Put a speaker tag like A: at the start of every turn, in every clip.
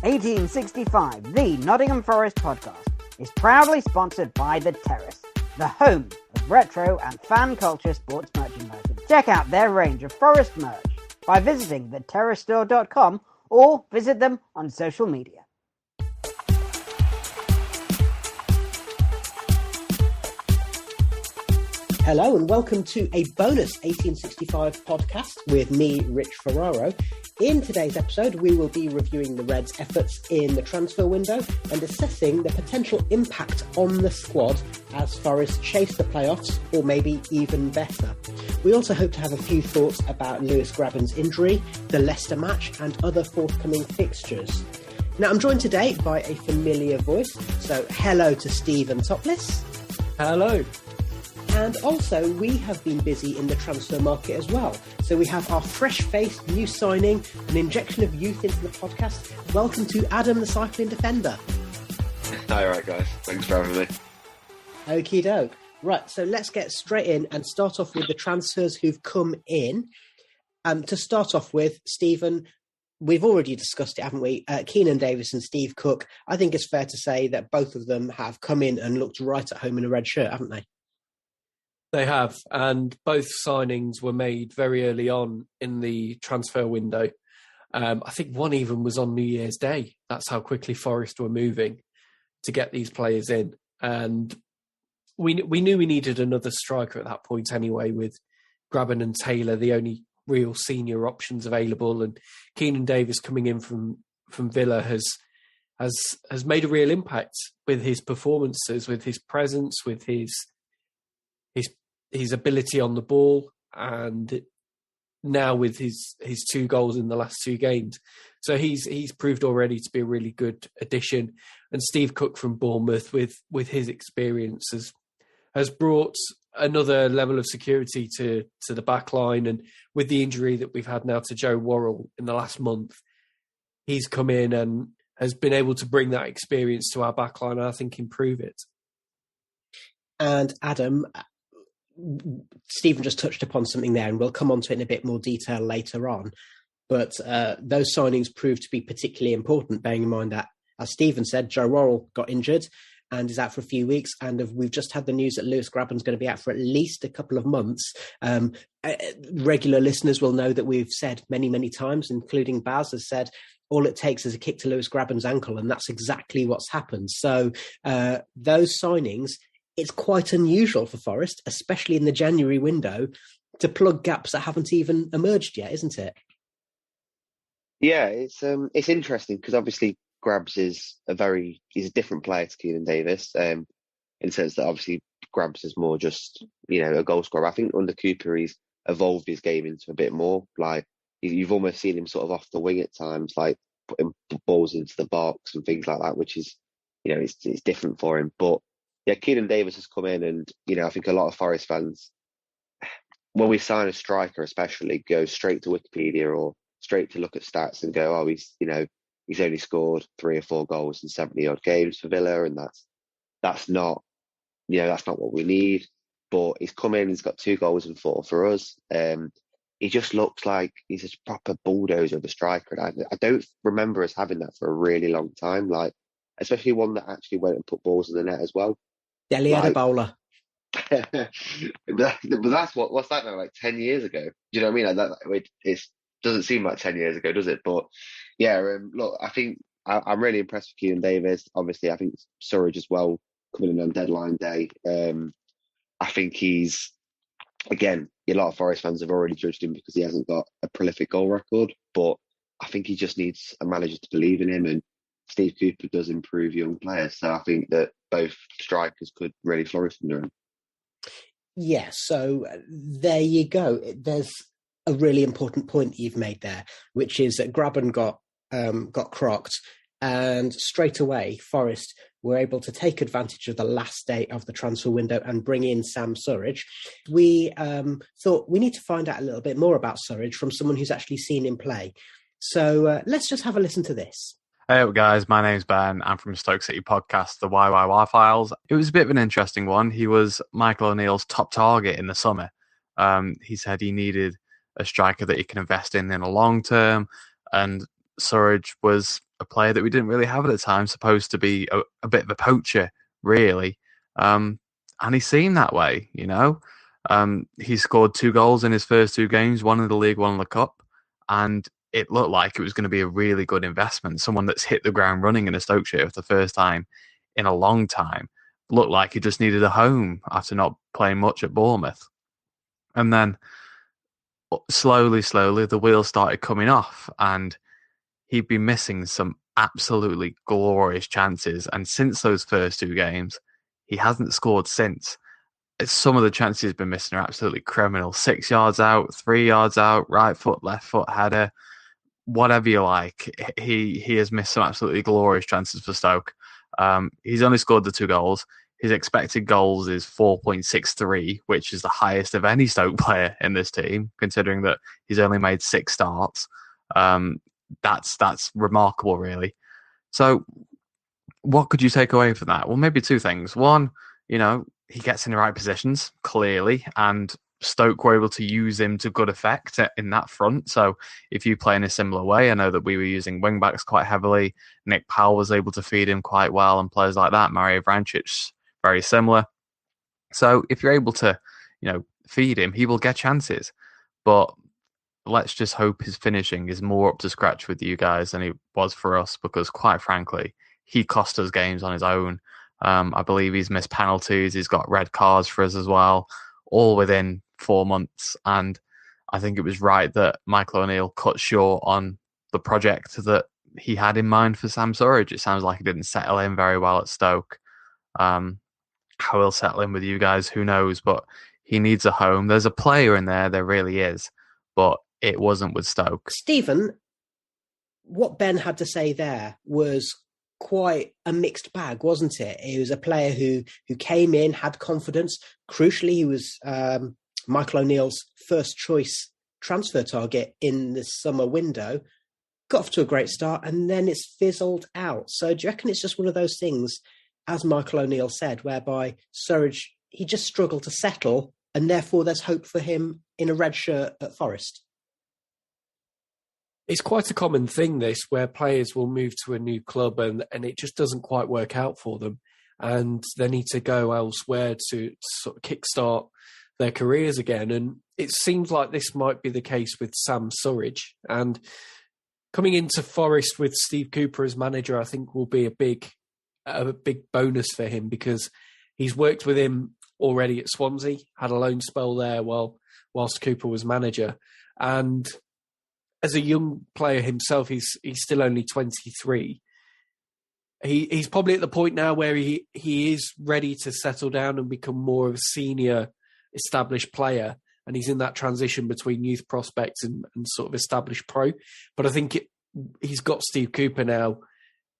A: 1865, the Nottingham Forest Podcast, is proudly sponsored by The Terrace, the home of retro and fan culture sports merchandising. Check out their range of Forest merch by visiting theterracestore.com or visit them on social media.
B: Hello and welcome to a bonus 1865 podcast with me, Rich Ferraro. In today's episode, we will be reviewing the Reds' efforts in the transfer window and assessing the potential impact on the squad as Forest chase the playoffs, or maybe even better. We also hope to have a few thoughts about Lewis Grabban's injury, the Leicester match, and other forthcoming fixtures. Now, I'm joined today by a familiar voice, so hello to Steven Toplis.
C: Hello.
B: And also, we have been busy in the transfer market as well. So we have our fresh-faced new signing, an injection of youth into the podcast. Welcome to Adam, the cycling defender.
D: Hi, all right, guys. Thanks for having me.
B: Okie doke. Right, so let's get straight in and start off with the transfers who've come in. To start off with, Stephen, we've already discussed it, haven't we? Keenan Davis and Steve Cook. I think it's fair to say that both of them have come in and looked right at home in a red shirt, haven't they?
C: They have, and both signings were made very early on in the transfer window. I think one even was on New Year's Day. That's how quickly Forest were moving to get these players in. And we knew we needed another striker at that point anyway, with Grabban and Taylor, the only real senior options available. And Keinan Davis coming in from Villa has made a real impact with his performances, with his presence, with his ability on the ball, and now with his 2 goals in the last 2 games. So he's proved already to be a really good addition. And Steve Cook from Bournemouth with his experience has brought another level of security to the back line. And with the injury that we've had now to Joe Worrell in the last month, he's come in and has been able to bring that experience to our back line and I think improve it.
B: And Adam, Stephen just touched upon something there, and we'll come on to it in a bit more detail later on. But those signings proved to be particularly important, bearing in mind that, as Stephen said, Joe Worrell got injured and is out for a few weeks. And we've just had the news that Lewis Grabban's going to be out for at least a couple of months. Regular listeners will know that we've said many, many times, including Baz has said, all it takes is a kick to Lewis Grabban's ankle, and that's exactly what's happened. So those signings, it's quite unusual for Forest, especially in the January window, to plug gaps that haven't even emerged yet, isn't it?
D: Yeah, it's interesting because obviously Grabs he's a different player to Keenan Davis, in the sense that obviously Grabs is more just, a goal scorer. I think under Cooper he's evolved his game into a bit more. Like you've almost seen him sort of off the wing at times, like putting balls into the box and things like that, which is, it's different for him. But yeah, Keenan Davis has come in and, I think a lot of Forest fans, when we sign a striker especially, go straight to Wikipedia or straight to look at stats and go, oh, he's only scored 3 or 4 goals in 70-odd games for Villa, and that's not what we need. But he's come in, he's got 2 goals and 4 for us. He just looks like he's a proper bulldozer of a striker. And I don't remember us having that for a really long time, like, especially one that actually went and put balls in the net as well.
B: Deli had a Bola.
D: But that's what's that now? Like 10 years ago? Do you know what I mean? It doesn't seem like 10 years ago, does it? But yeah, look, I think I'm really impressed with Keenan Davis. Obviously, I think Surridge as well coming in on deadline day. I think he's, again, a lot of Forest fans have already judged him because he hasn't got a prolific goal record. But I think he just needs a manager to believe in him, and Steve Cooper does improve young players. So I think that both strikers could really flourish under him.
B: Yeah, so there you go. There's a really important point you've made there, which is that Grabban got crocked, and straight away Forest were able to take advantage of the last day of the transfer window and bring in Sam Surridge. We thought we need to find out a little bit more about Surridge from someone who's actually seen him play. So let's just have a listen to this.
E: Hey up guys, my name's Ben. I'm from Stoke City podcast, the YYY Files. It was a bit of an interesting one. He was Michael O'Neill's top target in the summer. He said he needed a striker that he can invest in the long term, and Surridge was a player that we didn't really have at the time, supposed to be a bit of a poacher, really. And he seemed that way, you know. He scored 2 goals in his first 2 games, one in the league, one in the cup. And it looked like it was going to be a really good investment. Someone that's hit the ground running in a Stoke shirt for the first time in a long time. Looked like he just needed a home after not playing much at Bournemouth. And then slowly, the wheels started coming off, and he'd been missing some absolutely glorious chances. And since those first 2 games, he hasn't scored since. Some of the chances he's been missing are absolutely criminal. 6 yards out, 3 yards out, right foot, left foot header, whatever you like. He has missed some absolutely glorious chances for Stoke. He's only scored the 2 goals. His expected goals is 4.63, which is the highest of any Stoke player in this team, considering that he's only made 6 starts. That's remarkable, really. So what could you take away from that? Well, maybe 2 things. One, you know, he gets in the right positions, clearly, and Stoke were able to use him to good effect in that front. So if you play in a similar way, I know that we were using wing-backs quite heavily. Nick Powell was able to feed him quite well, and players like that. Mario Vrancic, very similar. So if you're able to, you know, feed him, he will get chances. But let's just hope his finishing is more up to scratch with you guys than it was for us, because quite frankly, he cost us games on his own. I believe he's missed penalties. He's got red cards for us as well, all within 4 months. And I think it was right that Michael O'Neill cut short on the project that he had in mind for Sam Surridge. It sounds like he didn't settle in very well at Stoke. How he'll settle in with you guys, who knows? But he needs a home. There's a player in there really is. But it wasn't with Stoke.
B: Stephen, what Ben had to say there was quite a mixed bag, wasn't it? He was a player who came in, had confidence. Crucially, he was Michael O'Neill's first choice transfer target in the summer window. Got off to a great start, and then it's fizzled out. So do you reckon it's just one of those things, as Michael O'Neill said, whereby Surridge, he just struggled to settle, and therefore there's hope for him in a red shirt at Forest?
C: It's quite a common thing, this, where players will move to a new club and it just doesn't quite work out for them. And they need to go elsewhere to sort of kickstart their careers again. And it seems like this might be the case with Sam Surridge. And coming into Forest with Steve Cooper as manager, I think will be a big bonus for him, because he's worked with him already at Swansea, had a loan spell there whilst Cooper was manager. And as a young player himself, he's still only 23. He's probably at the point now where he is ready to settle down and become more of a senior, established player. And he's in that transition between youth prospects and sort of established pro. But I think he's got Steve Cooper now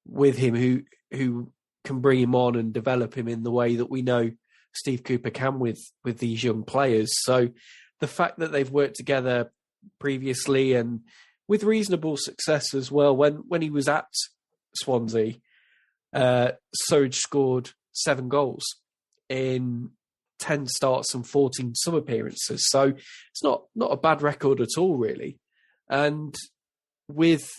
C: with him who can bring him on and develop him in the way that we know Steve Cooper can with these young players. So the fact that they've worked together previously and with reasonable success as well. When he was at Swansea, Surridge scored 7 goals in 10 starts and 14 sub appearances. So it's not a bad record at all, really. And with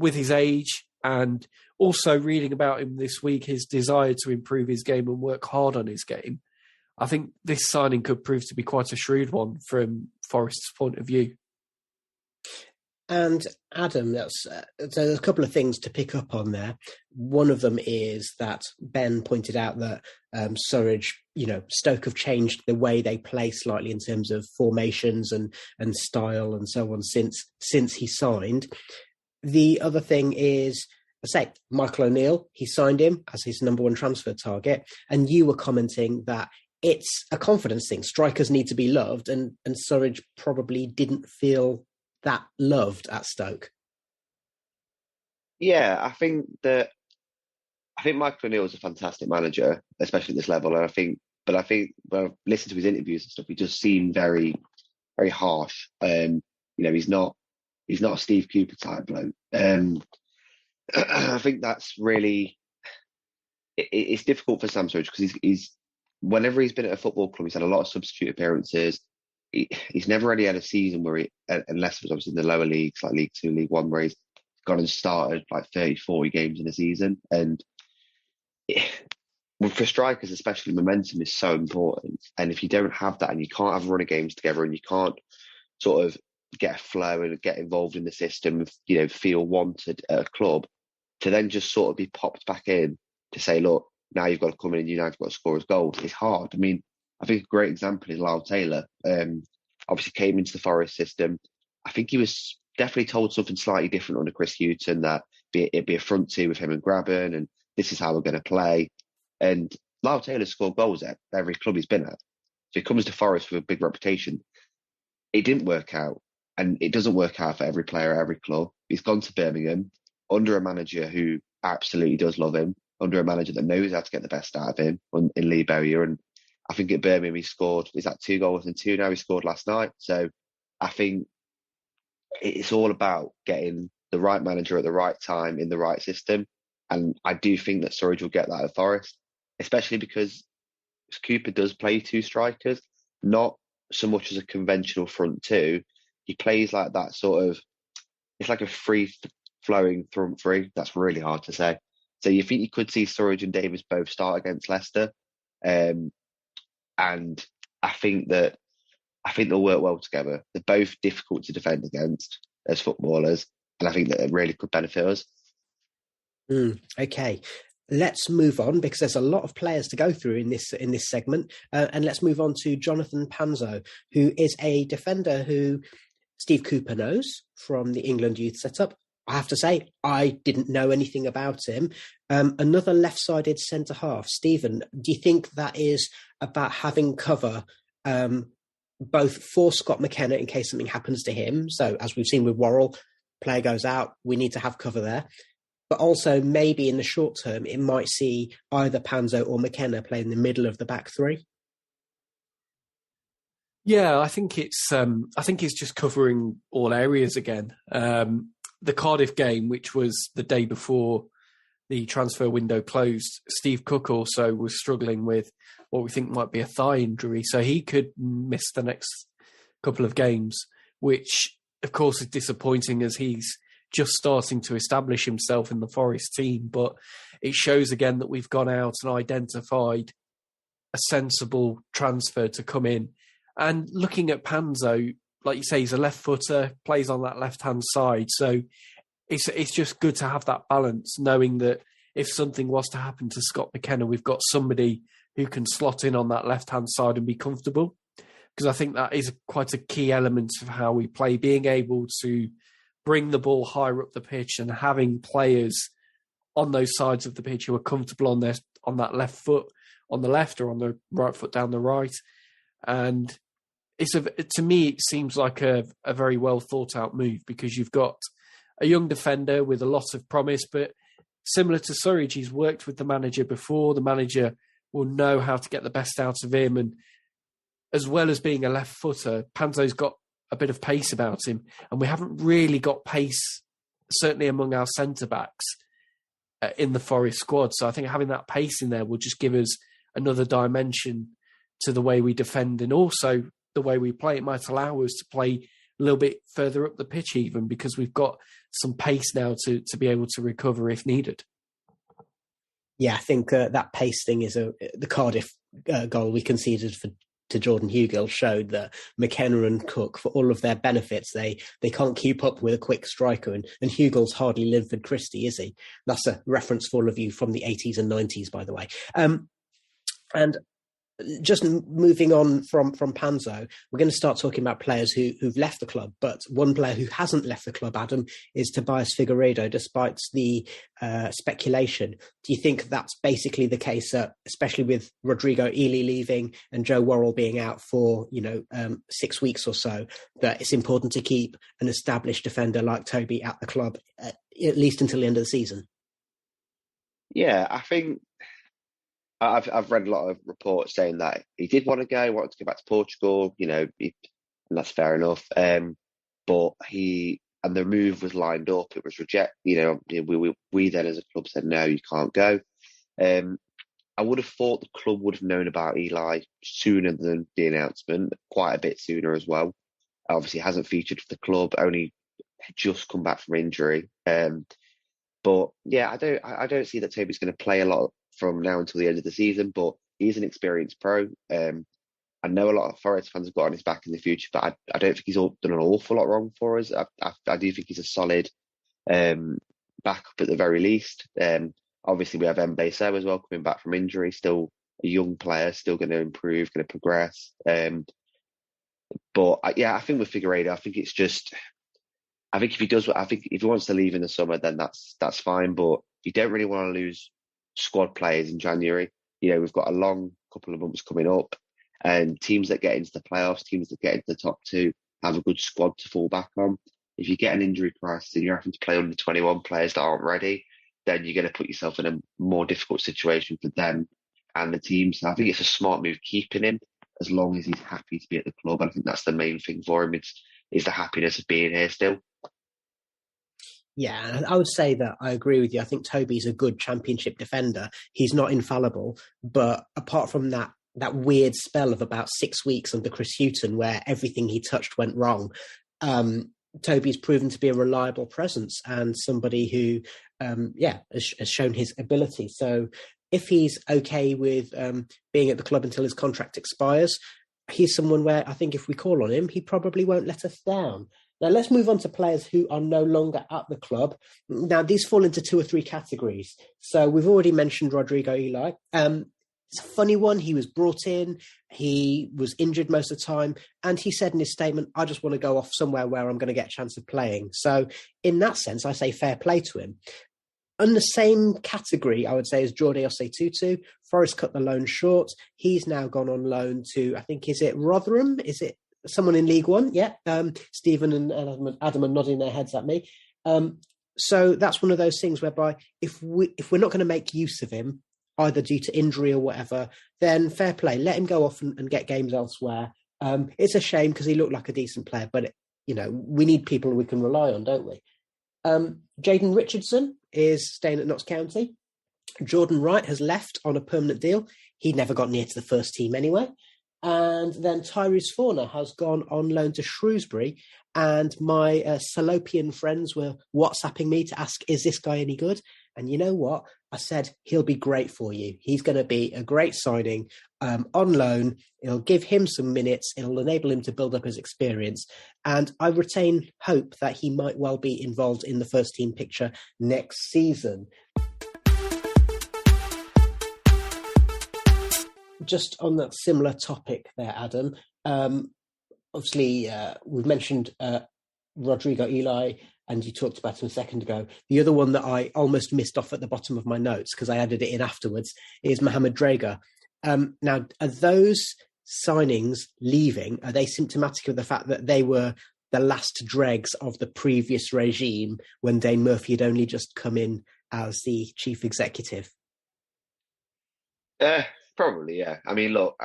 C: his age, and also reading about him this week, his desire to improve his game and work hard on his game, I think this signing could prove to be quite a shrewd one from Forest's point of view.
B: And Adam, so there's a couple of things to pick up on there. One of them is that Ben pointed out that Surridge, Stoke have changed the way they play slightly in terms of formations and style and so on since he signed. The other thing is, Michael O'Neill, he signed him as his number 1 transfer target, and you were commenting that it's a confidence thing. Strikers need to be loved, and Surridge probably didn't feel that loved at Stoke.
D: Yeah, I think Michael O'Neill is a fantastic manager, especially at this level. And I think when I've listened to his interviews and stuff, he just seemed very, very harsh. He's not a Steve Cooper type bloke. I think that's really it's difficult for Sam Surridge, because he's whenever he's been at a football club, he's had a lot of substitute appearances. He's never really had a season where unless it was obviously in the lower leagues like League 2, League 1, where he's gone and started like 30, 40 games in a season. And for strikers, especially, momentum is so important. And if you don't have that and you can't have a run of games together and you can't sort of get a flow and get involved in the system, feel wanted at a club, to then just sort of be popped back in to say, look, now you've got to come in and you've got to score as goals. It's hard. I mean, I think a great example is Lyle Taylor. Obviously came into the Forest system. I think he was definitely told something slightly different under Chris Hughton, that it'd be a front two with him and Grabban, and this is how we're going to play. And Lyle Taylor scored goals at every club he's been at. So he comes to Forest with a big reputation. It didn't work out, and it doesn't work out for every player at every club. He's gone to Birmingham under a manager who absolutely does love him, under a manager that knows how to get the best out of him in Lee Bowyer. And I think at Birmingham he scored, is that 2 goals and 2 now? He scored last night. So I think it's all about getting the right manager at the right time in the right system. And I do think that Surridge will get that at Forest, especially because Cooper does play 2 strikers, not so much as a conventional front 2. He plays like that sort of, it's like a free-flowing front 3. That's really hard to say. So you think you could see Surridge and Davis both start against Leicester. And I think they'll work well together. They're both difficult to defend against as footballers, and I think that it really could benefit us.
B: Okay, let's move on, because there's a lot of players to go through in this segment, and let's move on to Jonathan Panzo, who is a defender who Steve Cooper knows from the England youth setup. I have to say, I didn't know anything about him. Another left-sided centre-half. Stephen, do you think that is about having cover both for Scott McKenna in case something happens to him? So as we've seen with Worrell, player goes out, we need to have cover there. But also maybe in the short term, it might see either Panzo or McKenna play in the middle of the back 3.
C: Yeah, I think it's just covering all areas again. The Cardiff game, which was the day before the transfer window closed, Steve Cook also was struggling with what we think might be a thigh injury. So he could miss the next couple of games, which of course is disappointing as he's just starting to establish himself in the Forest team. But it shows again that we've gone out and identified a sensible transfer to come in. And looking at Panzo, like you say, he's a left footer, plays on that left-hand side. So it's just good to have that balance, knowing that if something was to happen to Scott McKenna, we've got somebody who can slot in on that left-hand side and be comfortable. Because I think that is quite a key element of how we play, being able to bring the ball higher up the pitch and having players on those sides of the pitch who are comfortable on that left foot on the left or on the right foot down the right. And to me, it seems like a very well thought out move, because you've got a young defender with a lot of promise, but similar to Surridge, he's worked with the manager before. The manager will know how to get the best out of him. And as well as being a left footer, Panzo's got a bit of pace about him. And we haven't really got pace, certainly among our centre-backs in the Forest squad. So I think having that pace in there will just give us another dimension to the way we defend, and also the way we play. It might allow us to play a little bit further up the pitch even, because we've got some pace now to be able to recover if needed.
B: Yeah, I think that pace thing is the Cardiff goal we conceded to Jordan Hugill showed that McKenna and Cook, for all of their benefits, they can't keep up with a quick striker. And Hugill's hardly Linford Christie, is he? That's a reference for all of you from the 80s and 90s, by the way. And just moving on from Panzo, we're going to start talking about players who've left the club. But one player who hasn't left the club, Adam, is Tobias Figueredo, despite the speculation. Do you think that's basically the case, especially with Rodrigo Ely leaving and Joe Worrell being out for 6 weeks or so, that it's important to keep an established defender like Toby at the club, at least until the end of the season?
D: Yeah, I think I've read a lot of reports saying that he did want to go back to Portugal, and that's fair enough. But the move was lined up, it was rejected. We then as a club said, no, you can't go. I would have thought the club would have known about Eli sooner than the announcement, quite a bit sooner as well. Obviously, hasn't featured for the club, only just come back from injury. But yeah, I don't see that Toby's going to play a lot from now until the end of the season. But he's an experienced pro. I know a lot of Forest fans have got on his back in the future, but I don't think he's done an awful lot wrong for us. I do think he's a solid backup at the very least. Obviously, we have Mbaye as well coming back from injury, still a young player, still going to improve, going to progress. But yeah, I think with Figueredo, I think if he wants to leave in the summer, then that's fine. But you don't really want to lose squad players in January. We've got a long couple of months coming up. And teams that get into the playoffs, teams that get into the top two, have a good squad to fall back on. If you get an injury crisis and you're having to play under 21 players that aren't ready, then you're going to put yourself in a more difficult situation for them and the team. So I think it's a smart move keeping him as long as he's happy to be at the club. And I think that's the main thing for him. It's the happiness of being here still.
B: Yeah, I would say that I agree with you. I think Toby's a good championship defender. He's not infallible, but apart from that weird spell of about 6 weeks under Chris Hughton where everything he touched went wrong, Toby's proven to be a reliable presence and somebody who, has shown his ability. So if he's okay with being at the club until his contract expires, he's someone where I think if we call on him, he probably won't let us down. Now, let's move on to players who are no longer at the club. Now, these fall into 2 or 3 categories. So we've already mentioned Rodrigo Eli. It's a funny one. He was brought in. He was injured most of the time. And he said in his statement, I just want to go off somewhere where I'm going to get a chance of playing. So in that sense, I say fair play to him. In the same category, I would say, is Jordi Osei-Tutu. Forest cut the loan short. He's now gone on loan to, I think, is it Rotherham? Is it someone in League One? Yeah. Stephen and Adam are nodding their heads at me. So that's one of those things whereby if we're not going to make use of him, either due to injury or whatever, then fair play. Let him go off and get games elsewhere. It's a shame because he looked like a decent player, but we need people we can rely on, don't we? Jaden Richardson is staying at Notts County. Jordan Wright has left on a permanent deal. He never got near to the first team anyway. And then Tyrese Forner has gone on loan to Shrewsbury. And my Salopian friends were WhatsApping me to ask, is this guy any good? And you know what? I said, he'll be great for you. He's going to be a great signing on loan. It'll give him some minutes. It'll enable him to build up his experience. And I retain hope that he might well be involved in the first team picture next season. Just on that similar topic there, Adam, obviously we've mentioned Rodrigo Eli, and you talked about him a second ago. The other one that I almost missed off at the bottom of my notes because I added it in afterwards is Mohamed Drager. Now, are those signings leaving? Are they symptomatic of the fact that they were the last dregs of the previous regime when Dane Murphy had only just come in as the chief executive?
D: Probably, yeah. I mean, look,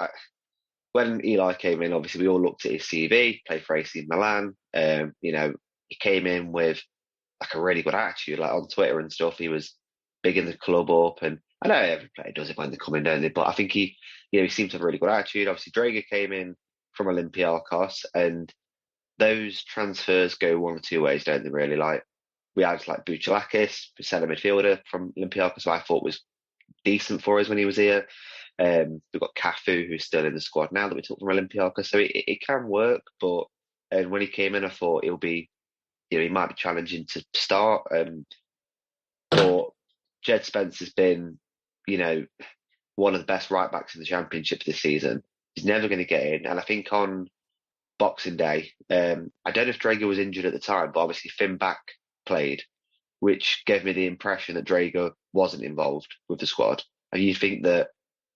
D: when Eli came in, obviously we all looked at his CV, played for AC Milan. He came in with like a really good attitude, like on Twitter and stuff. He was bigging the club up, and I know every player does it when they come in, don't they? But I think he seemed to have a really good attitude. Obviously, Drager came in from Olympiacos, and those transfers go one or two ways, don't they? Really, like we had like Bouchalakis, the centre midfielder from Olympiacos, who I thought was decent for us when he was here. We've got Cafu, who's still in the squad now that we took from Olympiacos, so it can work. But when he came in, I thought he'll be, he might be challenging to start. But Djed Spence has been, one of the best right backs in the Championship this season. He's never going to get in, and I think on Boxing Day, I don't know if Drager was injured at the time, but obviously Finn Back played, which gave me the impression that Drager wasn't involved with the squad. And you think that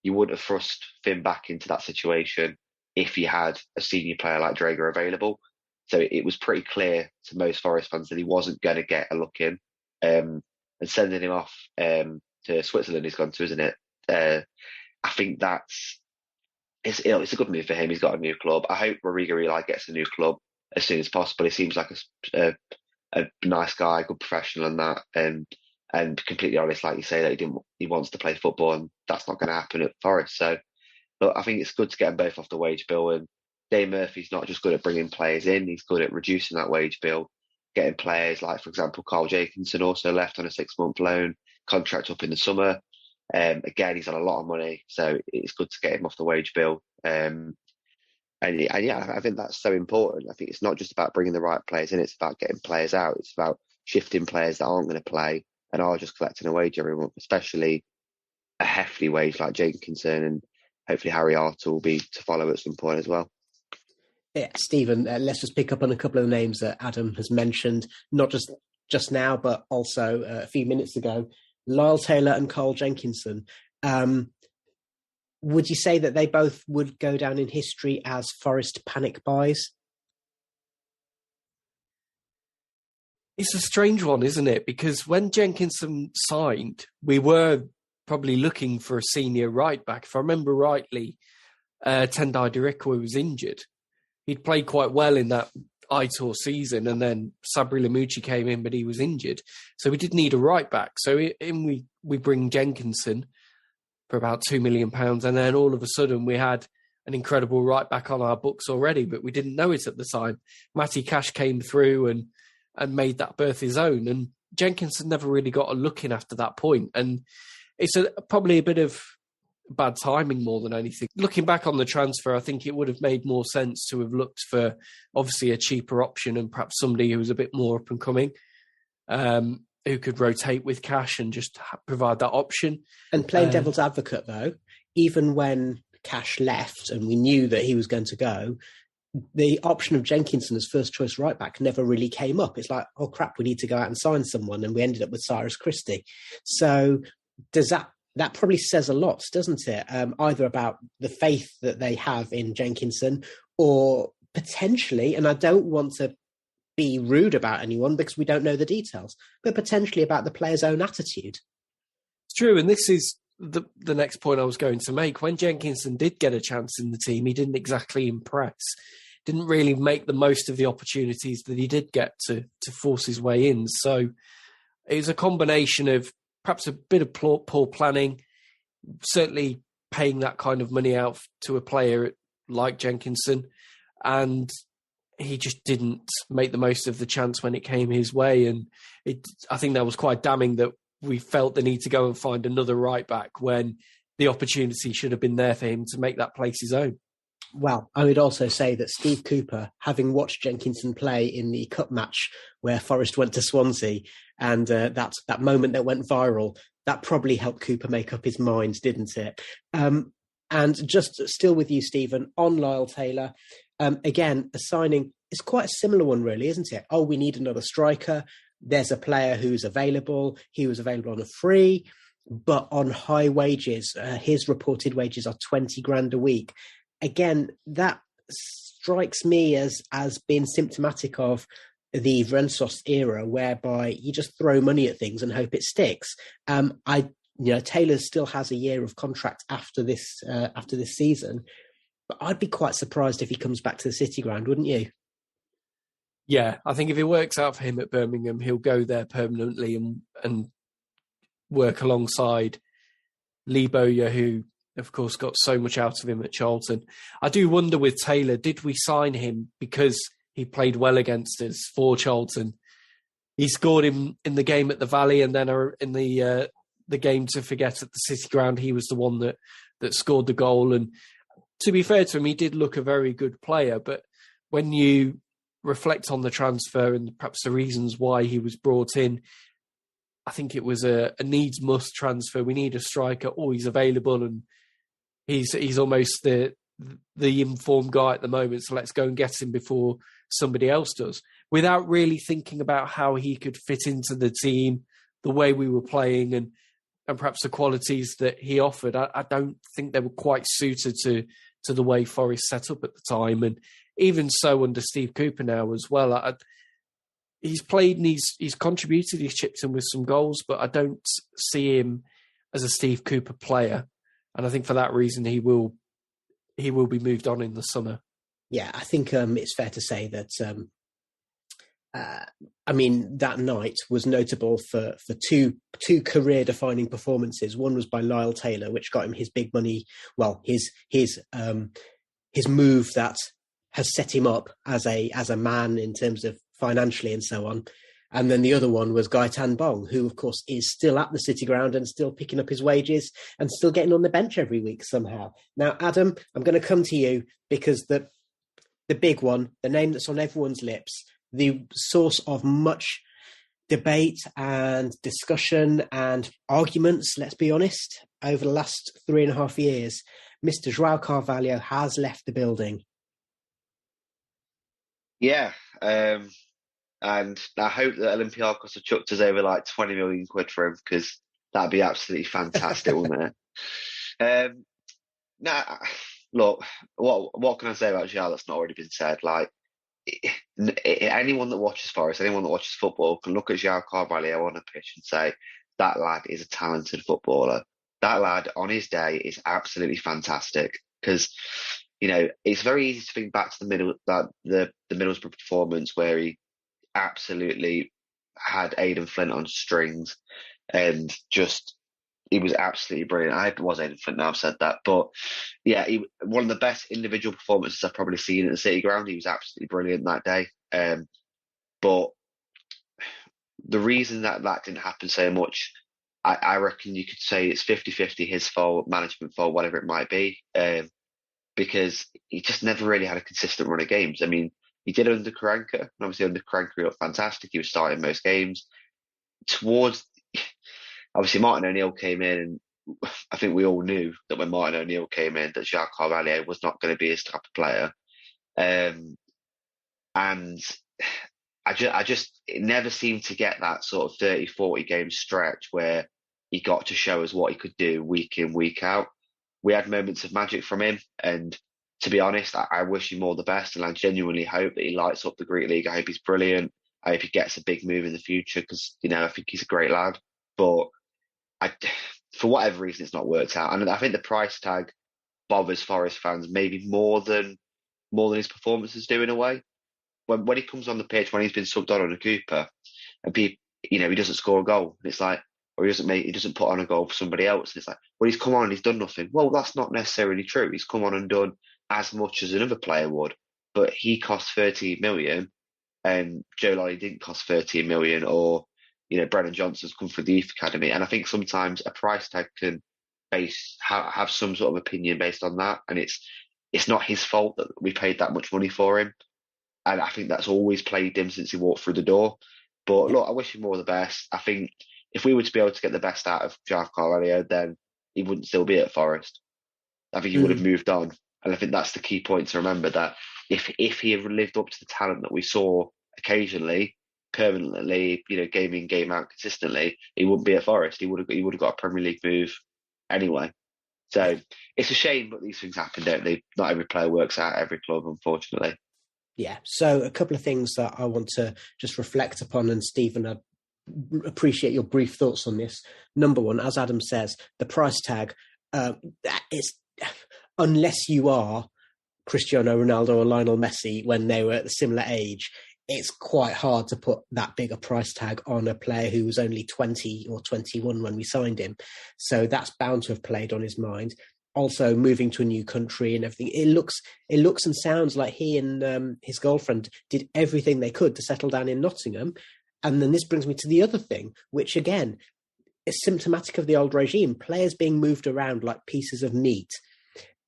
D: you wouldn't have thrust Finn Back into that situation if you had a senior player like Drager available. So it was pretty clear to most Forest fans that he wasn't going to get a look in. And sending him off to Switzerland, he's gone to, isn't it? I think it's a good move for him. He's got a new club. I hope Rodrigo Eli gets a new club as soon as possible. He seems like a nice guy, good professional and that. And completely honest, like you say, that he wants to play football, and that's not going to happen at Forest. So, but I think it's good to get them both off the wage bill. And Dane Murphy's not just good at bringing players in; he's good at reducing that wage bill. getting players like, for example, Carl Jenkinson also left on a 6-month loan, contract up in the summer. Again, he's on a lot of money, so it's good to get him off the wage bill. And yeah, I think that's so important. I think it's not just about bringing the right players in, it's about getting players out. It's about shifting players that aren't going to play and are just collecting a wage every month, especially a hefty wage like Jenkinson, and hopefully Harry Arter will be to follow at some point as well.
B: Yeah, Stephen, let's just pick up on a couple of names that Adam has mentioned, not just now, but also a few minutes ago. Lyle Taylor and Carl Jenkinson. Would you say that they both would go down in history as Forest panic buys?
C: It's a strange one, isn't it? Because when Jenkinson signed, we were probably looking for a senior right back. If I remember rightly, Tendai Dirikwa was injured. He'd played quite well in that Aitor season, and then Sabri Lamucci came in, but he was injured. So we did need a right back. So we bring Jenkinson for about £2 million, and then all of a sudden we had an incredible right back on our books already, but we didn't know it at the time. Matty Cash came through and made that berth his own, and Jenkinson never really got a look in after that point. And it's probably a bit of bad timing more than anything. Looking back on the transfer, I think it would have made more sense to have looked for obviously a cheaper option and perhaps somebody who was a bit more up and coming, who could rotate with Cash and just provide that option.
B: And playing devil's advocate, though, even when Cash left and we knew that he was going to go, the option of Jenkinson as first choice right back never really came up. It's like, oh crap, we need to go out and sign someone, and we ended up with Cyrus Christie. So does that probably says a lot, doesn't it? Either about the faith that they have in Jenkinson, or potentially, and I don't want to be rude about anyone because we don't know the details, but potentially about the player's own attitude.
C: It's true, and this is the next point I was going to make. When Jenkinson did get a chance in the team, he didn't exactly impress. Didn't really make the most of the opportunities that he did get to force his way in. So it was a combination of perhaps a bit of poor planning, certainly paying that kind of money out to a player like Jenkinson, and he just didn't make the most of the chance when it came his way. And I think that was quite damning that we felt the need to go and find another right back when the opportunity should have been there for him to make that place his own.
B: Well, I would also say that Steve Cooper, having watched Jenkinson play in the cup match where Forest went to Swansea, and that moment that went viral, that probably helped Cooper make up his mind, didn't it? And just still with you, Stephen, on Lyle Taylor, again, a signing is quite a similar one, really, isn't it? Oh, we need another striker. There's a player who's available. He was available on a free, but on high wages. His reported wages are 20 grand a week. Again, that strikes me as being symptomatic of the Vrensos era, whereby you just throw money at things and hope it sticks. Taylor still has a year of contract after this season, but I'd be quite surprised if he comes back to the City Ground, wouldn't you?
C: Yeah, I think if it works out for him at Birmingham, he'll go there permanently and work alongside Lee Bowyer, who, of course, got so much out of him at Charlton. I do wonder with Taylor, did we sign him because he played well against us for Charlton? He scored him in the game at the Valley, and then in the game to forget at the City Ground, he was the one that scored the goal. And to be fair to him, he did look a very good player. But when you reflect on the transfer and perhaps the reasons why he was brought in, I think it was a needs must transfer. We need a striker, always available, and he's almost the informed guy at the moment. So let's go and get him before somebody else does, without really thinking about how he could fit into the team, the way we were playing, and perhaps the qualities that he offered. I don't think they were quite suited to the way Forest set up at the time. And even so under Steve Cooper now as well, he's played and he's contributed, he's chipped in with some goals, but I don't see him as a Steve Cooper player. And I think for that reason, he will be moved on in the summer.
B: Yeah, I think it's fair to say that, that night was notable for two career-defining performances. One was by Lyle Taylor, which got him his big money, well, his move that has set him up as a man in terms of financially and so on. And then the other one was Gaetan Bong, who, of course, is still at the City Ground and still picking up his wages and still getting on the bench every week somehow. Now, Adam, I'm going to come to you because the big one, the name that's on everyone's lips, the source of much debate and discussion and arguments, let's be honest, over the last 3.5 years, Mr. Joao Carvalho has left the building.
D: Yeah, and I hope that Olympiacos have chucked us over like 20 million quid for him, because that'd be absolutely fantastic, wouldn't it? Look, what can I say about Joao that's not already been said? Like, anyone that watches Forest, anyone that watches football can look at Joao Carvalho on a pitch and say, that lad is a talented footballer. That lad on his day is absolutely fantastic, because, you know, it's very easy to think back to the Middlesbrough performance where he absolutely had Aidan Flint on strings and just, he was absolutely brilliant. I hope it was Aidan Flint now I've said that. But yeah, one of the best individual performances I've probably seen at the City Ground. He was absolutely brilliant that day. But the reason that didn't happen so much, I reckon you could say it's 50-50 his fault, management fault, whatever it might be, because he just never really had a consistent run of games. I mean, he did under Karanka, and obviously under Karanka he looked fantastic. He was starting most games. Obviously Martin O'Neill came in, and I think we all knew that when Martin O'Neill came in that Joao Carvalho was not going to be his type of player. And it never seemed to get that sort of 30-40 game stretch where he got to show us what he could do week in, week out. We had moments of magic from him, and to be honest, I wish him all the best, and I genuinely hope that he lights up the Greek League. I hope he's brilliant. I hope he gets a big move in the future, because, you know, I think he's a great lad. But for whatever reason, it's not worked out. And I think the price tag bothers Forest fans maybe more than his performances do in a way. When he comes on the pitch, when he's been subbed on a Cooper, and he doesn't score a goal, and it's like, or he doesn't put on a goal for somebody else, and it's like, well, he's come on and he's done nothing. Well, that's not necessarily true. He's come on and done as much as another player would, but he cost 13 million, and Joe Lally didn't cost 13 million, or, you know, Brennan Johnson's come from the youth academy. And I think sometimes a price tag can have some sort of opinion based on that, and it's not his fault that we paid that much money for him. And I think that's always plagued him since he walked through the door. But look, I wish him all the best. I think if we were to be able to get the best out of Joao Carvalho, then he wouldn't still be at Forest. I think he would have moved on. And I think that's the key point to remember, that if he had lived up to the talent that we saw occasionally, permanently, you know, game in, game out consistently, he wouldn't be at Forest. He would have got a Premier League move anyway. So it's a shame, but these things happen, don't they? Not every player works out at every club, unfortunately.
B: Yeah. So a couple of things that I want to just reflect upon, and Stephen, I appreciate your brief thoughts on this. Number one, as Adam says, the price tag is, unless you are Cristiano Ronaldo or Lionel Messi when they were at a similar age, it's quite hard to put that big a price tag on a player who was only 20 or 21 when we signed him. So that's bound to have played on his mind. Also, moving to a new country and everything, it looks and sounds like he and his girlfriend did everything they could to settle down in Nottingham. And then this brings me to the other thing, which again is symptomatic of the old regime: players being moved around like pieces of meat.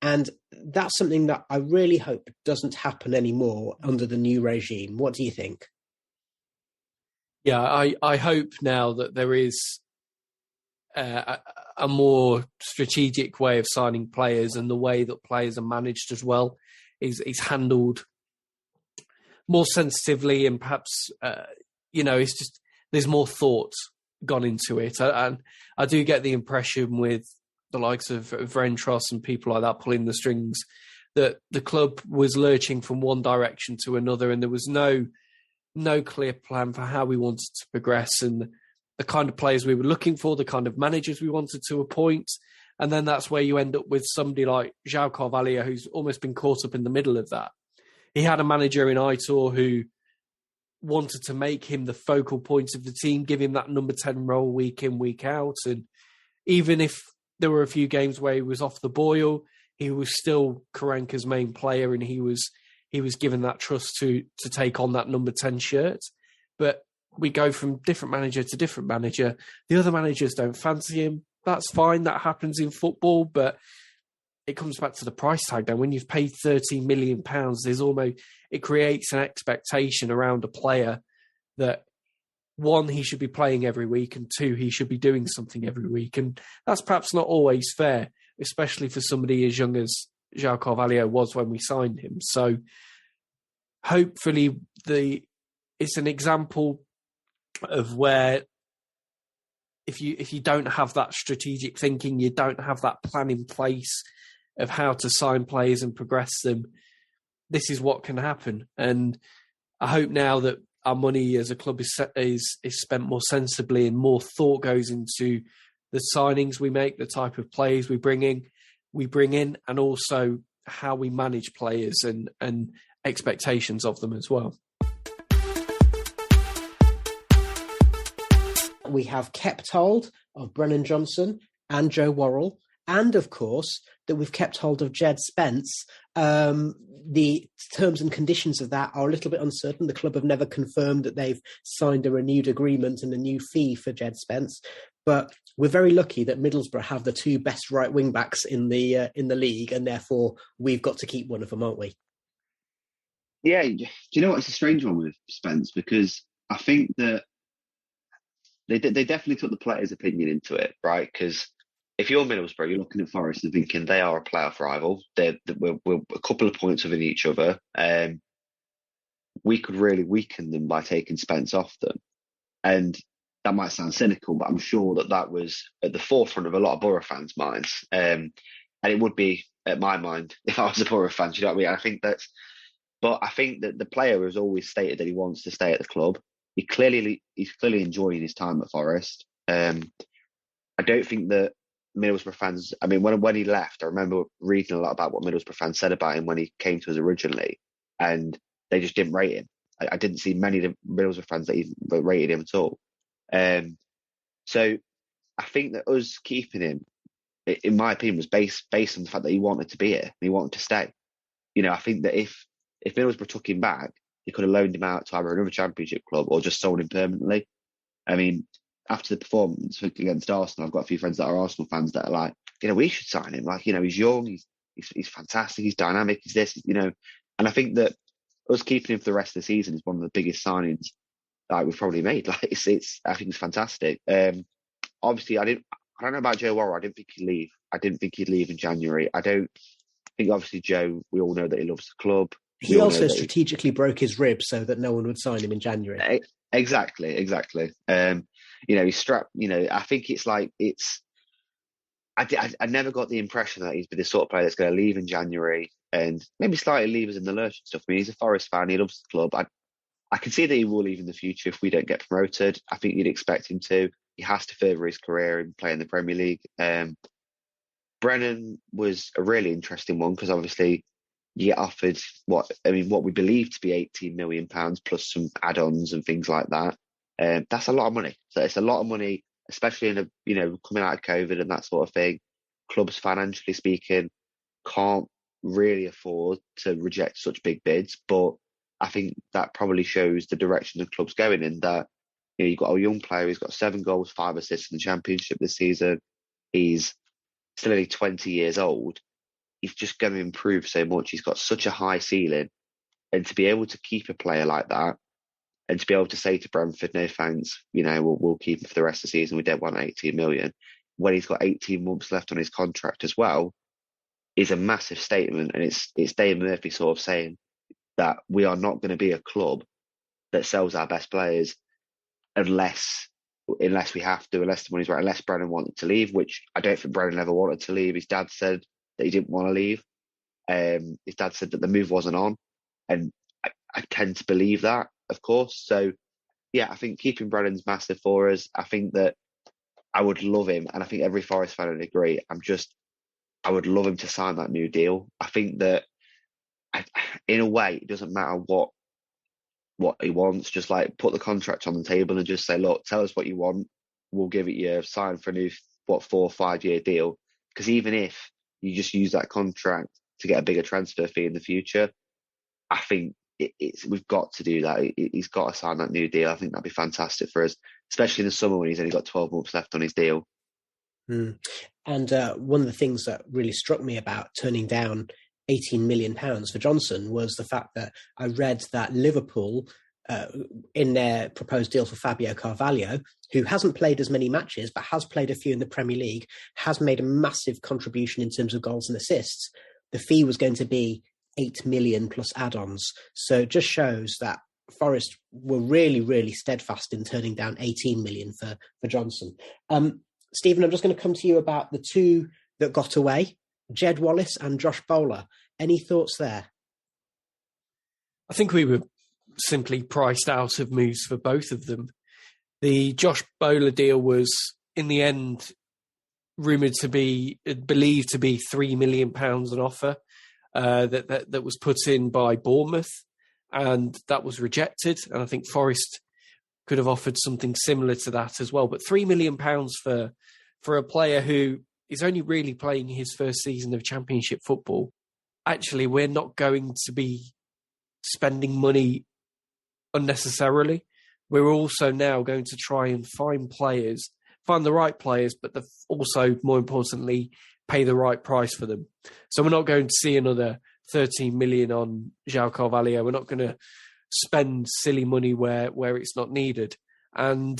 B: And that's something that I really hope doesn't happen anymore under the new regime. What do you think?
C: Yeah, I hope now that there is a more strategic way of signing players, and the way that players are managed as well is handled more sensitively, and perhaps, it's just, there's more thought gone into it. And I do get the impression with the likes of Ventros and people like that pulling the strings, that the club was lurching from one direction to another, and there was no clear plan for how we wanted to progress, and the kind of players we were looking for, the kind of managers we wanted to appoint. And then that's where you end up with somebody like Joao Carvalho, who's almost been caught up in the middle of that. He had a manager in Aitor who wanted to make him the focal point of the team, give him that number 10 role week in, week out. And even if there were a few games where he was off the boil, he was still Karanka's main player, and he was he was given that trust to take on that number 10 shirt. But we go from different manager to different manager. The other managers don't fancy him. That's fine. That happens in football, but it comes back to the price tag. Then when you've paid £13 million, it creates an expectation around a player that, one, he should be playing every week, and two, he should be doing something every week. And that's perhaps not always fair, especially for somebody as young as Joao Carvalho was when we signed him. So hopefully it's an example of where if you don't have that strategic thinking, you don't have that plan in place of how to sign players and progress them, this is what can happen. And I hope now that our money as a club is spent more sensibly and more thought goes into the signings we make, the type of players we bring in, and also how we manage players and expectations of them as well.
B: We have kept hold of Brennan Johnson and Joe Worrell, and of course that we've kept hold of Djed Spence. The terms and conditions of that are a little bit uncertain. The club have never confirmed that they've signed a renewed agreement and a new fee for Djed Spence, but we're very lucky that Middlesbrough have the two best right wing backs in the league, and therefore we've got to keep one of them, aren't we?
D: Yeah, do you know what? It's a strange one with Spence, because I think that they definitely took the player's opinion into it, right? Because if you're Middlesbrough, you're looking at Forest and thinking they are a playoff rival. We're a couple of points within each other. We could really weaken them by taking Spence off them. And that might sound cynical, but I'm sure that was at the forefront of a lot of Borough fans' minds. And it would be at my mind if I was a Borough fan, do you know what I mean? But I think that the player has always stated that he wants to stay at the club. He's clearly enjoying his time at Forest. I don't think that Middlesbrough fans, I mean, when he left, I remember reading a lot about what Middlesbrough fans said about him when he came to us originally, and they just didn't rate him. I didn't see many of the Middlesbrough fans that even rated him at all. So I think that us keeping him, in my opinion, was based on the fact that he wanted to be here and he wanted to stay. You know, I think that if Middlesbrough took him back, he could have loaned him out to either another Championship club or just sold him permanently. I mean, after the performance against Arsenal, I've got a few friends that are Arsenal fans that are like, you know, we should sign him. Like, you know, he's young, he's fantastic, he's dynamic, he's this, you know. And I think that us keeping him for the rest of the season is one of the biggest signings that we've probably made. Like, I think it's fantastic. Obviously, I don't know about Joe Worrell. I didn't think he'd leave. I didn't think he'd leave in January. I don't think, obviously, Joe, we all know that he loves the club.
B: He also strategically broke his rib so that no one would sign him in January.
D: Exactly. You know, he's strapped. You know, I think I never got the impression that he's the sort of player that's going to leave in January and maybe slightly leave us in the lurch and stuff. I mean, he's a Forest fan. He loves the club. I can see that he will leave in the future if we don't get promoted. I think you'd expect him to. He has to further his career and play in the Premier League. Brennan was a really interesting one because obviously you get offered what we believe to be £18 million plus some add-ons and things like that. That's a lot of money. So it's a lot of money, especially in coming out of COVID and that sort of thing. Clubs, financially speaking, can't really afford to reject such big bids. But I think that probably shows the direction the club's going in. That you've got a young player. He's got 7 goals, 5 assists in the Championship this season. He's still only 20 years old. He's just going to improve so much. He's got such a high ceiling, and to be able to keep a player like that. And to be able to say to Brentford, no thanks, we'll keep him for the rest of the season. We don't want 18 million. When he's got 18 months left on his contract as well, is a massive statement. And it's Dave Murphy sort of saying that we are not going to be a club that sells our best players unless we have to, unless the money's right, unless Brennan wanted to leave, which I don't think Brennan ever wanted to leave. His dad said that he didn't want to leave. His dad said that the move wasn't on. And I tend to believe that, of course. So, yeah, I think keeping Brennan's massive for us. I think that I would love him, and I think every Forest fan would agree. I would love him to sign that new deal. I think that, in a way, it doesn't matter what he wants. Just like put the contract on the table and just say, look, tell us what you want. We'll give it you. Sign for a new 4 or 5 year deal. Because even if you just use that contract to get a bigger transfer fee in the future, I think we've got to do that. He's got to sign that new deal. I think that'd be fantastic for us, especially in the summer when he's only got 12 months left on his deal.
B: Mm. And one of the things that really struck me about turning down £18 million for Johnson was the fact that I read that Liverpool, in their proposed deal for Fabio Carvalho, who hasn't played as many matches but has played a few in the Premier League, has made a massive contribution in terms of goals and assists. The fee was going to be 8 million plus add-ons. So it just shows that Forest were really, really steadfast in turning down 18 million for Johnson. Stephen, I'm just going to come to you about the two that got away, Djed Wallace and Josh Bola. Any thoughts there?
C: I think we were simply priced out of moves for both of them. The Josh Bola deal was, in the end, believed to be £3 million an offer that was put in by Bournemouth, and that was rejected. And I think Forest could have offered something similar to that as well. But £3 million for a player who is only really playing his first season of Championship football. Actually, we're not going to be spending money unnecessarily. We're also now going to try and find the right players, but also, more importantly, pay the right price for them. So we're not going to see another 13 million on Joao Carvalho. We're not going to spend silly money where it's not needed. And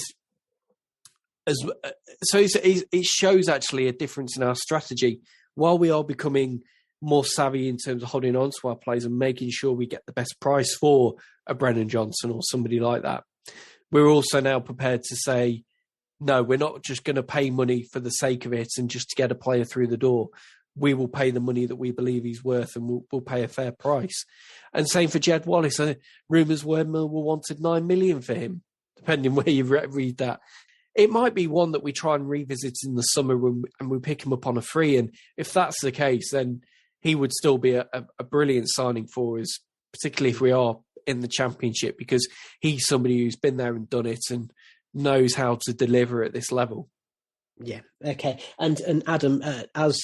C: so it shows actually a difference in our strategy. While we are becoming more savvy in terms of holding on to our players and making sure we get the best price for a Brennan Johnson or somebody like that, we're also now prepared to say, no, we're not just going to pay money for the sake of it and just to get a player through the door. We will pay the money that we believe he's worth, and we'll pay a fair price. And same for Djed Wallace. Rumours were Millwall wanted 9 million for him, depending where you read that. It might be one that we try and revisit in the summer and we pick him up on a free. And if that's the case, then he would still be a brilliant signing for us, particularly if we are in the Championship, because he's somebody who's been there and done it and knows how to deliver at this level.
B: Yeah, okay. And Adam, as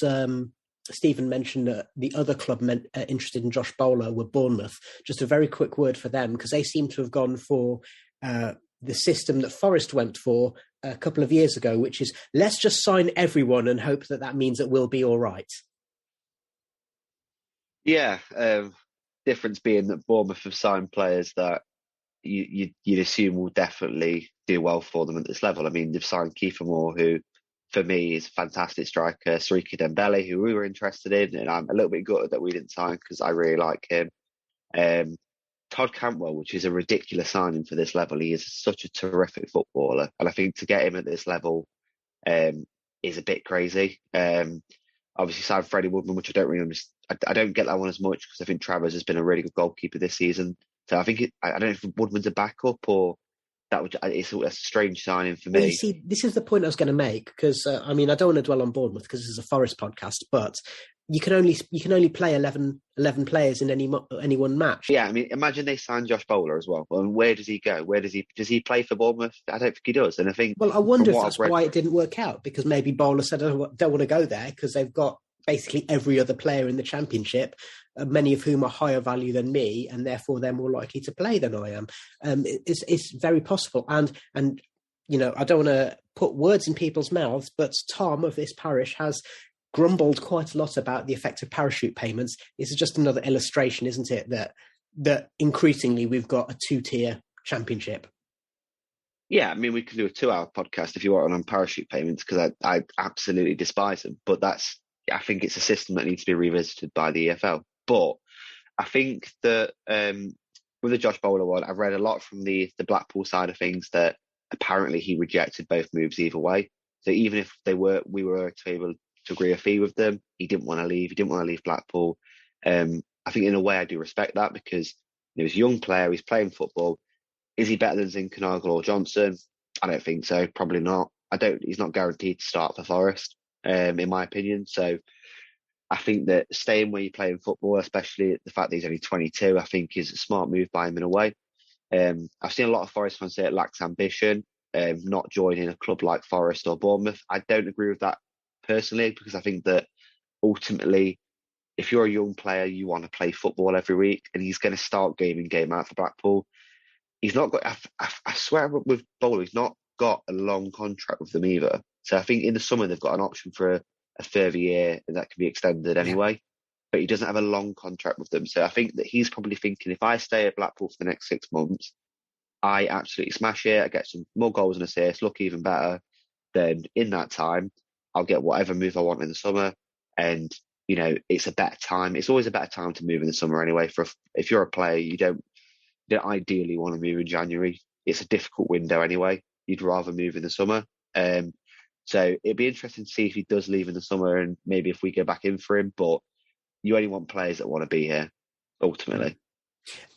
B: Stephen mentioned, the other club interested in Josh Bola were Bournemouth. Just a very quick word for them, because they seem to have gone for the system that Forest went for a couple of years ago, which is let's just sign everyone and hope that means it will be all right.
D: Yeah, difference being that Bournemouth have signed players that you'd assume will definitely do well for them at this level. I mean, they've signed Kiefer Moore, who for me is a fantastic striker, Sariki Dembele, who we were interested in, and I'm a little bit gutted that we didn't sign because I really like him. Todd Camwell, which is a ridiculous signing for this level. He is such a terrific footballer, and I think to get him at this level is a bit crazy. Obviously signed Freddie Woodman, which I don't really understand. I don't get that one as much because I think Travers has been a really good goalkeeper this season. So I think I don't know if Woodman's a backup or it's a strange signing for me.
B: Well, you see, this is the point I was going to make, because I mean, I don't want to dwell on Bournemouth because this is a Forest podcast, but you can only play 11 players in any one match.
D: Yeah, I mean, imagine they sign Josh Bola as well. And where does he go? Does he play for Bournemouth? I don't think he does. And I think,
B: well, I wonder if that's why it didn't work out, because maybe Bola said, I don't want to go there because they've got basically every other player in the Championship, many of whom are higher value than me, and therefore they're more likely to play than I am. It's very possible. And you know, I don't want to put words in people's mouths, but Tom of this parish has grumbled quite a lot about the effect of parachute payments. This is just another illustration, isn't it, that increasingly we've got a two-tier Championship.
D: Yeah, I mean, we could do a 2-hour podcast if you want on parachute payments, because I absolutely despise them. But I think it's a system that needs to be revisited by the EFL. But I think that with the Josh Bola one, I've read a lot from the Blackpool side of things that apparently he rejected both moves either way. So even if we were able to agree a fee with them, he didn't want to leave. He didn't want to leave Blackpool. I think in a way I do respect that, because he's a young player. He's playing football. Is he better than Zinkernagel or Johnson? I don't think so. Probably not. He's not guaranteed to start for Forest, in my opinion. So I think that staying where you play in football, especially the fact that he's only 22, I think is a smart move by him in a way. I've seen a lot of Forest fans say it lacks ambition, not joining a club like Forest or Bournemouth. I don't agree with that personally, because I think that ultimately if you're a young player, you want to play football every week, and he's going to start game in, game out for Blackpool. He's not got, I swear with Bola, he's not got a long contract with them either. So I think in the summer they've got an option for a further year, and that can be extended anyway. But he doesn't have a long contract with them. So I think that he's probably thinking, if I stay at Blackpool for the next 6 months, I absolutely smash it, I get some more goals and assists, look even better, then in that time, I'll get whatever move I want in the summer. And, you know, it's a better time. It's always a better time to move in the summer anyway. If you're a player, you don't ideally want to move in January. It's a difficult window anyway. You'd rather move in the summer. So it'd be interesting to see if he does leave in the summer, and maybe if we go back in for him. But you only want players that want to be here, ultimately.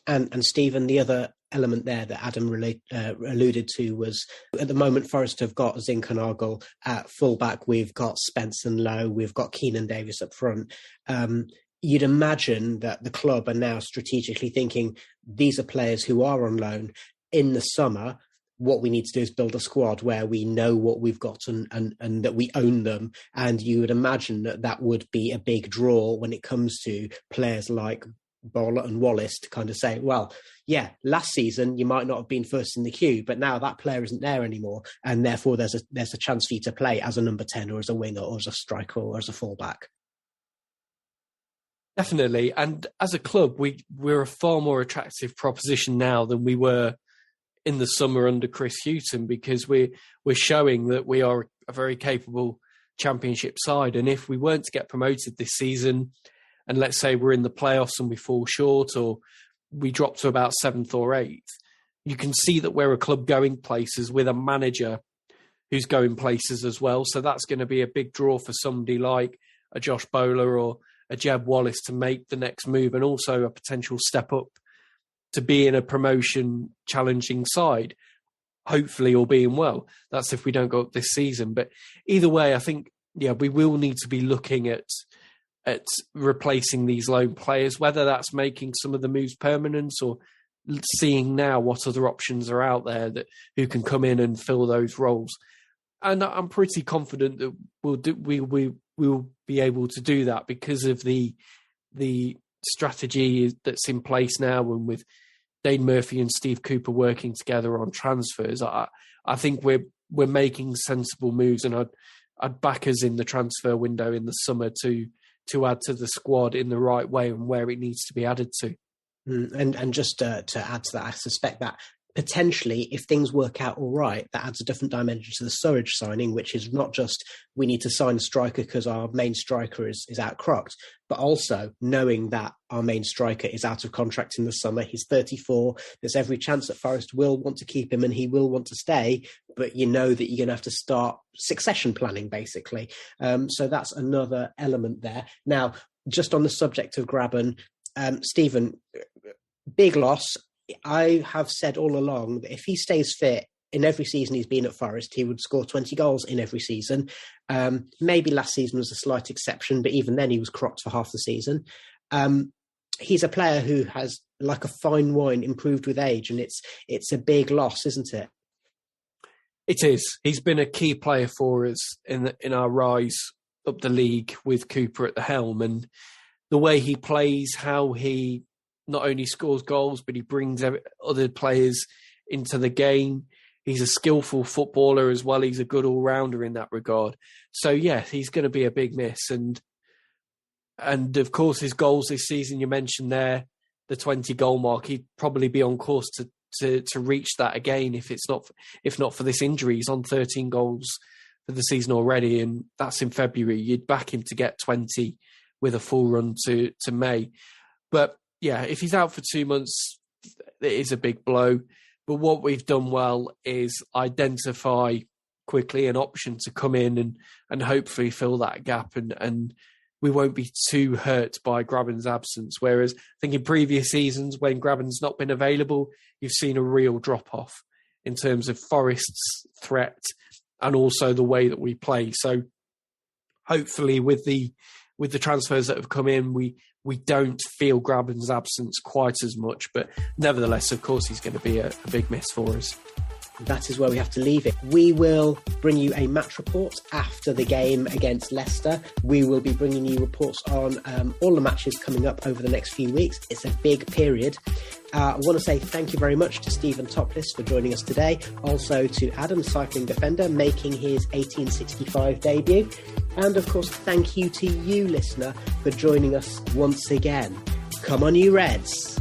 B: And Stephen, the other element there that Adam alluded to was, at the moment, Forest have got Zinchenko at fullback. We've got Spence and Lowe. We've got Keenan Davis up front. You'd imagine that the club are now strategically thinking, these are players who are on loan. In the summer, what we need to do is build a squad where we know what we've got and that we own them. And you would imagine that would be a big draw when it comes to players like Bola and Wallace to kind of say, well, yeah, last season you might not have been first in the queue, but now that player isn't there anymore, and therefore there's a chance for you to play as a number 10 or as a winger or as a striker or as a fullback.
C: Definitely. And as a club, we're a far more attractive proposition now than we were in the summer under Chris Hughton, because we're showing that we are a very capable Championship side. And if we weren't to get promoted this season, and let's say we're in the playoffs and we fall short, or we drop to about 7th or 8th, you can see that we're a club going places with a manager who's going places as well. So that's going to be a big draw for somebody like a Josh Bola or a Djed Wallace to make the next move, and also a potential step up to be in a promotion challenging side, hopefully, all being well. That's if we don't go up this season. But either way, I think, we will need to be looking at replacing these loan players, whether that's making some of the moves permanent or seeing now what other options are out there who can come in and fill those roles. And I'm pretty confident that we'll be able to do that because of the strategy that's in place now, and with Dane Murphy and Steve Cooper working together on transfers. I think we're making sensible moves, and I'd back us in the transfer window in the summer to add to the squad in the right way and where it needs to be added to.
B: And just to add to that, I suspect that potentially, if things work out all right, that adds a different dimension to the Surridge signing, which is not just we need to sign a striker because our main striker is outcropped, but also knowing that our main striker is out of contract in the summer. He's 34. There's every chance that Forest will want to keep him and he will want to stay, but you know that you're going to have to start succession planning, basically. So that's another element there. Now, just on the subject of Grabban, Stephen, big loss. I have said all along that if he stays fit in every season he's been at Forest, he would score 20 goals in every season. Maybe last season was a slight exception, but even then he was cropped for half the season. He's a player who has, like a fine wine, improved with age, and it's a big loss, isn't it?
C: It is. He's been a key player for us in our rise up the league with Cooper at the helm, and the way he plays, how he not only scores goals, but he brings other players into the game. He's a skillful footballer as well. He's a good all-rounder in that regard. So, yeah, he's going to be a big miss. And of course, his goals this season, you mentioned there, the 20-goal mark, he'd probably be on course to reach that again if not for this injury. He's on 13 goals for the season already, and that's in February. You'd back him to get 20 with a full run to May. But yeah, if he's out for 2 months, it is a big blow. But what we've done well is identify quickly an option to come in and hopefully fill that gap, and we won't be too hurt by Grabban's absence. Whereas I think in previous seasons, when Grabban's not been available, you've seen a real drop-off in terms of Forest's threat and also the way that we play. So hopefully with the transfers that have come in, we don't feel Grabban's absence quite as much. But nevertheless, of course, he's going to be a big miss for us.
B: that is where we have to leave it. We will bring you a match report after the game against Leicester. We will be bringing you reports on all the matches coming up over the next few weeks. It's a big period. I want to say thank you very much to Steven Toplis for joining us today. Also to Adam, cycling defender, making his 1865 debut. And of course, thank you to you, listener, for joining us once again. Come on, you Reds.